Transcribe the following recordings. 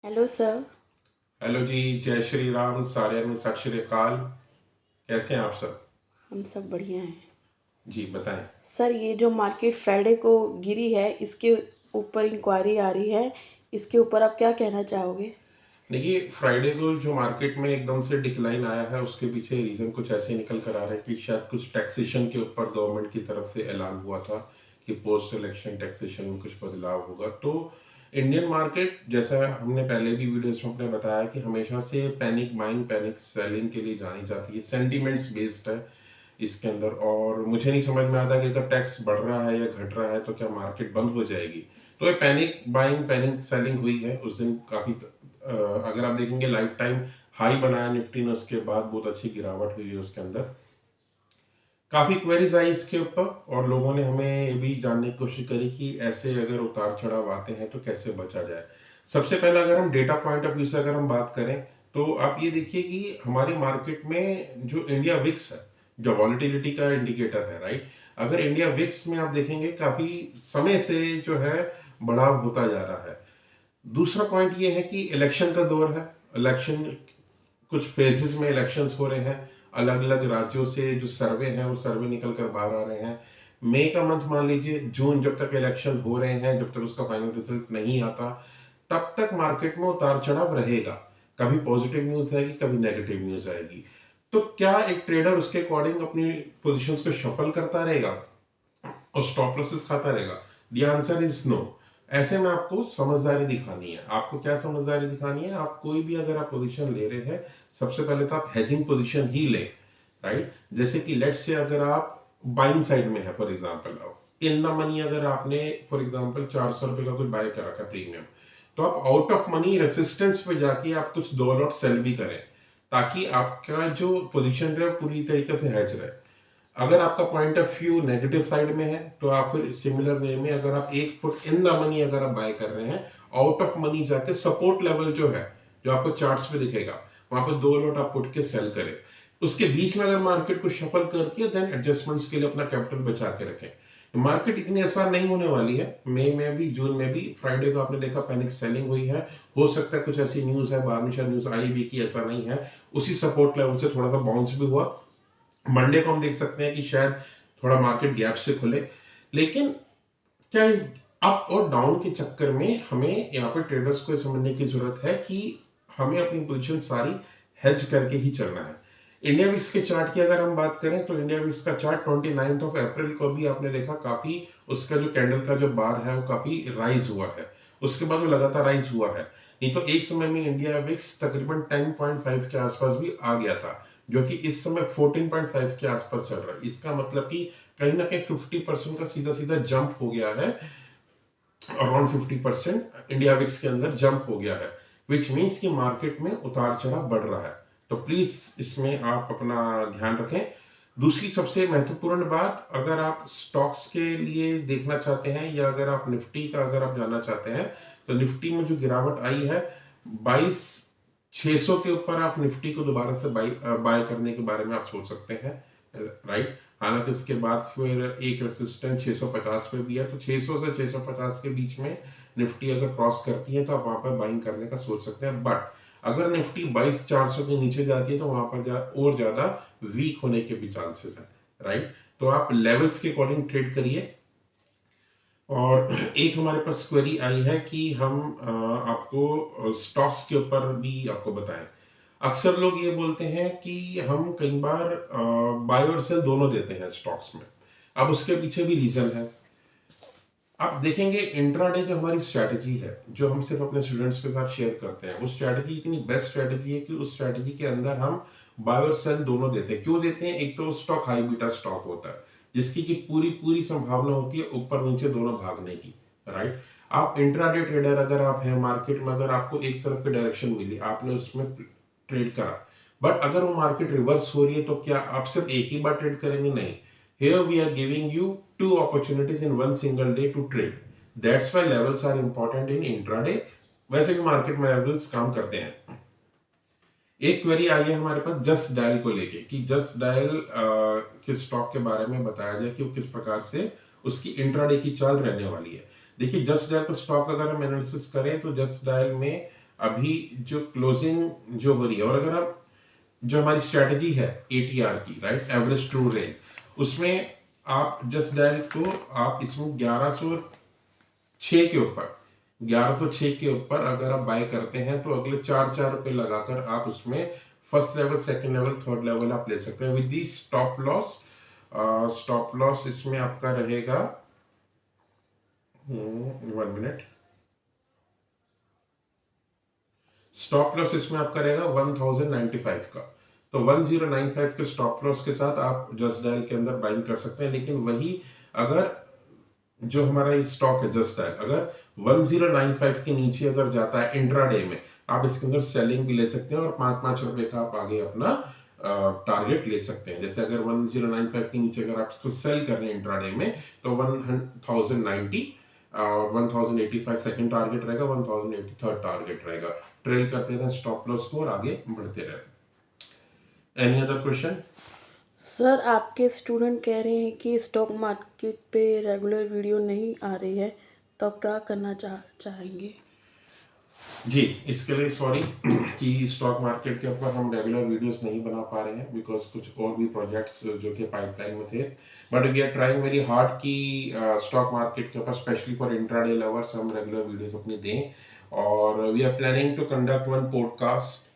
Hello sir. Hello जी। जय श्री राम। सारे में सत श्री अकाल। कैसे हैं आप सब? हम सब बढ़िया हैं। जी बताएं। सर, ये जो मार्केट फ्राइडे को गिरी है, इसके ऊपर इंक्वायरी आ रही है, इसके ऊपर आप क्या कहना चाहोगे? देखिए, फ्राइडे को जो मार्केट में एकदम से डिक्लाइन आया है उसके पीछे रीज़न कुछ ऐसे निकल कर आ रहा है कि शायद कुछ टैक्सेशन के ऊपर गवर्नमेंट की तरफ से ऐलान हुआ था कि पोस्ट इलेक्शन टैक्सेशन में कुछ बदलाव होगा। तो इंडियन मार्केट, जैसा हमने पहले भी वीडियोस में अपने बताया, कि हमेशा से पैनिक बाइंग पैनिक सेलिंग के लिए जानी जाती है। सेंटिमेंट्स बेस्ड है इसके अंदर। और मुझे नहीं समझ में आता कि अगर टैक्स बढ़ रहा है या घट रहा है तो क्या मार्केट बंद हो जाएगी। तो ये पैनिक बाइंग पैनिक सेलिंग हुई है उस दिन काफ़ी। अगर आप देखेंगे लाइफ टाइम हाई बनाया निफ्टी ने, उसके बाद बहुत अच्छी गिरावट हुई है उसके अंदर। काफ़ी क्वेरीज आई इसके ऊपर और लोगों ने हमें ये भी जानने की कोशिश करी कि ऐसे अगर उतार चढ़ाव आते हैं तो कैसे बचा जाए। सबसे पहले अगर हम डेटा पॉइंट ऑफ व्यू से अगर हम बात करें तो आप ये देखिए कि हमारी मार्केट में जो इंडिया विक्स है, जो वॉलिटिलिटी का इंडिकेटर है, राइट। अगर इंडिया विक्स में आप देखेंगे काफ़ी समय से जो है बढ़ाव होता जा रहा है। दूसरा पॉइंट ये है कि इलेक्शन का दौर है। इलेक्शन कुछ फेजेस में इलेक्शंस हो रहे हैं। अलग अलग राज्यों से जो सर्वे हैं वो सर्वे निकल कर बाहर आ रहे हैं। मई का मंथ मान लीजिए, जून, जब तक इलेक्शन हो रहे हैं, जब तक उसका फाइनल रिजल्ट नहीं आता, तब तक मार्केट में उतार चढ़ाव रहेगा। कभी पॉजिटिव न्यूज आएगी, कभी नेगेटिव न्यूज आएगी। तो क्या एक ट्रेडर उसके अकॉर्डिंग अपनी पोजीशंस को शफल करता रहेगा और स्टॉप लॉसेस खाता रहेगा? The answer is no. ऐसे में आपको समझदारी दिखानी है। आपको क्या समझदारी दिखानी है? आप कोई भी अगर आप पोजीशन ले रहे हैं, सबसे पहले तो आप हेजिंग पोजीशन ही लें, राइट। जैसे कि लेट्स से अगर आप बाइंग साइड में है, for example in the money, अगर आपने फॉर एग्जांपल 400 रुपए का कुछ बाय कर रखा प्रीमियम, तो आप आउट ऑफ मनी रेसिस्टेंस पे जाके आप कुछ दो लॉट सेल भी करें, ताकि आपका जो पोजीशन रहे पूरी तरीके से हेज रहे। अगर आपका point of view negative side में है तो आप फिर सिमिलर वे में, अगर आप एक फुट इन द मनी अगर आप बाय कर रहे हैं, आउट ऑफ मनी जाके सपोर्ट लेवल जो है, जो आपको चार्ट्स में दिखेगा, वहां पर दो लॉट आप पुट के सेल करें। उसके बीच में अगर मार्केट को शफल करती है, देन एडजस्टमेंट्स के लिए अपना कैपिटल बचा के रखें। मार्केट इतनी आसान नहीं होने वाली है। मई में भी, जून में भी, फ्राइडे को आपने देखा पैनिक सेलिंग हुई है। हो सकता है कुछ ऐसी न्यूज है, बाद में शायद न्यूज आई भी कि ऐसा नहीं है। उसी सपोर्ट लेवल से थोड़ा सा बाउंस भी हुआ। मंडे को हम देख सकते हैं कि शायद थोड़ा मार्केट गैप से खुले। लेकिन क्या अप और डाउन के चक्कर में हमें यहाँ पे ट्रेडर्स को समझने की जरूरत है कि हमें अपनी पोजीशन सारी हेज करके ही चलना है। इंडिया विक्स के चार्ट की अगर हम बात करें तो इंडिया विक्स का चार्ट 29 ऑफ अप्रैल को भी आपने देखा, काफी उसका जो कैंडल का जो बार है वो काफी राइज हुआ है। उसके बाद वो लगातार राइज हुआ है। नहीं तो एक समय में इंडिया विक्स तकरीबन 10.5 के आसपास भी आ गया था, जो कि इस समय 14.5 के आसपास चल रहा है। इसका मतलब कि कहीं ना कहीं 50% का सीधा सीधा जंप हो गया है। अराउंड 50% इंडिया विक्स के अंदर जंप हो गया है, विच मीन्स कि मार्केट में उतार चढ़ाव बढ़ रहा है। तो प्लीज इसमें आप अपना ध्यान रखें। दूसरी सबसे महत्वपूर्ण बात, अगर आप स्टॉक्स के लिए देखना चाहते हैं या अगर आप निफ्टी का अगर आप जानना चाहते हैं, तो निफ्टी में जो गिरावट आई है 22,600 के ऊपर, आप निफ्टी को दोबारा से बाय करने के बारे में आप सोच सकते हैं, राइट। हालांकि इसके बाद फिर एक रेसिस्टेंस 650 पे भी है, तो 600 से 650 के बीच में निफ्टी अगर क्रॉस करती है तो आप वहां पर बाइंग करने का सोच सकते हैं। बट अगर निफ्टी 22,400 के नीचे जाती है तो वहां पर और ज्यादा वीक होने के भी चांसेस है, राइट। तो आप लेवल्स के अकॉर्डिंग ट्रेड करिए। और एक हमारे पास क्वेरी आई है कि हम आपको स्टॉक्स के ऊपर भी आपको बताएं। अक्सर लोग ये बोलते हैं कि हम कई बार बाय और सेल दोनों देते हैं स्टॉक्स में। अब उसके पीछे भी रीजन है। आप देखेंगे इंट्राडे जो हमारी स्ट्रैटेजी है, जो हम सिर्फ अपने स्टूडेंट्स के साथ शेयर करते हैं, वो स्ट्रैटेजी इतनी बेस्ट स्ट्रैटेजी है कि उस स्ट्रैटेजी के अंदर हम बाय और सेल दोनों देते हैं। क्यों देते हैं? एक तो स्टॉक हाई बीटा स्टॉक होता है, जिसकी की पूरी पूरी संभावना होती है ऊपर नीचे दोनों भागने की, राइट। आप इंट्राडे ट्रेडर अगर आप हैं मार्केट में, अगर आपको एक तरफ की डायरेक्शन मिली, आपने उसमें ट्रेड करा, बट अगर वो मार्केट रिवर्स हो रही है तो क्या आप सिर्फ एक ही बार ट्रेड करेंगे? नहीं। Here we are giving you two opportunities in one single day to trade. That's why levels are important in intraday. वैसे भी मार्केट में लेवल्स काम करते हैं। एक क्वेरी आई है हमारे पास जस्ट डायल को लेके कि जस्ट डायल के स्टॉक के बारे में बताया जाए कि वो किस प्रकार से उसकी इंट्राडे की चाल रहने वाली है। देखिए, जस्ट डायल का स्टॉक अगर हम एनालिसिस करें तो जस्ट डायल में अभी जो क्लोजिंग जो हो रही है, और अगर आप जो हमारी स्ट्रेटजी है ATR की, राइट, एवरेज ट्रू रेंज, उसमें आप जस्ट डायल को आप इसमें 1106 के ऊपर 1106 के ऊपर अगर आप बाय करते हैं तो अगले 4 रुपए लगाकर आप उसमें first level, second level, third level आप ले सकते हैं with the stop loss. Stop loss इसमें आपका रहेगा 1 मिनट। स्टॉप लॉस इसमें आपका रहेगा 1095 का। तो 1095 के स्टॉप लॉस के साथ आप जस्ट डायल के अंदर बाइंग कर सकते हैं। लेकिन वही अगर जो हमारा ये स्टॉक है जस्ट डायल, अगर 1095 के नीचे अगर जाता है इंट्राडे में, आप इसके अंदर सेलिंग भी ले सकते हैं और 5-5 रुपए का आप आगे अपना टारगेट ले सकते हैं। जैसे अगर 1095 के नीचे अगर आप इसको सेल कर रहे हैं इंट्राडे में तो 1090 और 1085 सेकंड टारगेट रहेगा, 1080 थर्ड टारगेट रहेगा। ट्रेल करते रहें स्टॉप लॉस को और आगे बढ़ते रहें। Any other question? सर आपके स्टूडेंट कह रहे हैं कि स्टॉक मार्केट पे रेगुलर वीडियो नहीं आ रही है, तो आप क्या करना चाहेंगे? जी, इसके लिए सॉरी कि स्टॉक मार्केट के ऊपर हम रेगुलर वीडियोस नहीं बना पा रहे हैं, बिकॉज कुछ और भी प्रोजेक्ट्स जो कि पाइपलाइन में थे। But we are trying very hard कि स्टॉक मार्केट के ऊपर स्पेशली फॉर इंट्राडे लवर्स हम रेगुलर वीडियोस अपनी दें। और we are planning to conduct one podcast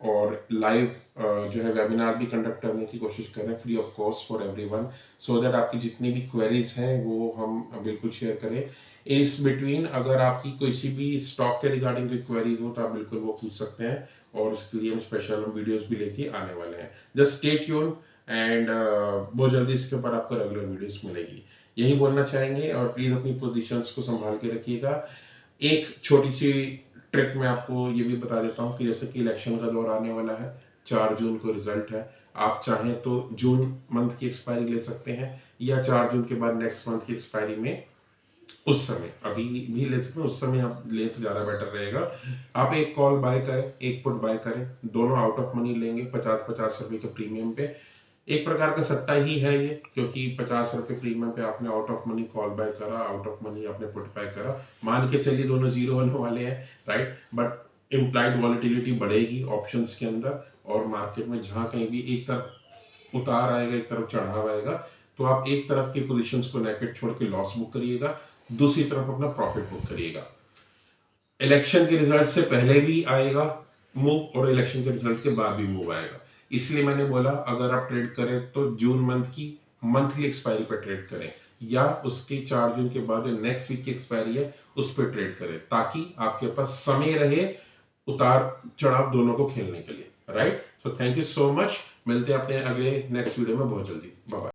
और लाइव जो है वेबिनार भी कंडक्ट करने की कोशिश कर रहे हैं, free of cost for everyone, so that आपकी जितनी भी क्वेरीज हैं वो हम बिल्कुल शेयर करें। इस बिटवीन अगर आपकी कोई सी भी स्टॉक के रिगार्डिंग कोई क्वेरी हो तो आप बिल्कुल वो पूछ सकते हैं, और उसके लिए हम स्पेशल वीडियोस भी लेके आने वाले हैं। जस्ट स्टे ट्यून एंड बहुत जल्दी इसके ऊपर आपको रेगुलर वीडियोस मिलेगी, यही बोलना चाहेंगे। और प्लीज़ अपनी पोजीशंस को संभाल के रखिएगा। एक छोटी सी ट्रिक मैं आपको ये भी बता देता हूँ कि जैसे कि इलेक्शन का दौर आने वाला है, 4 जून को रिजल्ट है। आप चाहें तो जून मंथ की एक्सपायरी ले सकते हैं, या 4 जून के बाद नेक्स्ट मंथ की एक्सपायरी में उस समय अभी भी ले सकते हैं, उस समय आप ले तो ज़्यादा बेटर रहेगा। आप एक कॉल बाय करें, एक पुट बाय करें, दोनों आउट ऑफ मनी लेंगे 50-50 रुपए के प्रीमियम पे। एक प्रकार का सट्टा ही है ये, क्योंकि 50 रुपए प्रीमियम पे आपने out of money call buy करा, आउट ऑफ मनी आपने पुट बाय करा। मान के चलिए दोनों जीरो होने वाले हैं, राइट, बट इम्प्लाइड वॉलिटिलिटी बढ़ेगी ऑप्शंस के अंदर, और मार्केट में जहाँ कहीं भी एक तरफ उतार आएगा, एक तरफ चढ़ाव आएगा, तो आप एक तरफ की पोजीशंस को नेकेट छोड़ के लॉस बुक करिएगा, दूसरी तरफ अपना प्रॉफिट बुक करिएगा। इलेक्शन के रिजल्ट से पहले भी आएगा मूव, और इलेक्शन के रिजल्ट के बाद भी मूव आएगा। इसलिए मैंने बोला अगर आप ट्रेड करें तो जून मंथ की मंथली एक्सपायरी पर ट्रेड करें, या उसके 4 जून के बाद जो नेक्स्ट वीक की एक्सपायरी है उस पर ट्रेड करें, ताकि आपके पास समय रहे उतार चढ़ाव दोनों को खेलने के लिए, right. So thank you so much, मिलते हैं अपने अगले नेक्स्ट वीडियो में बहुत जल्दी। Bye bye.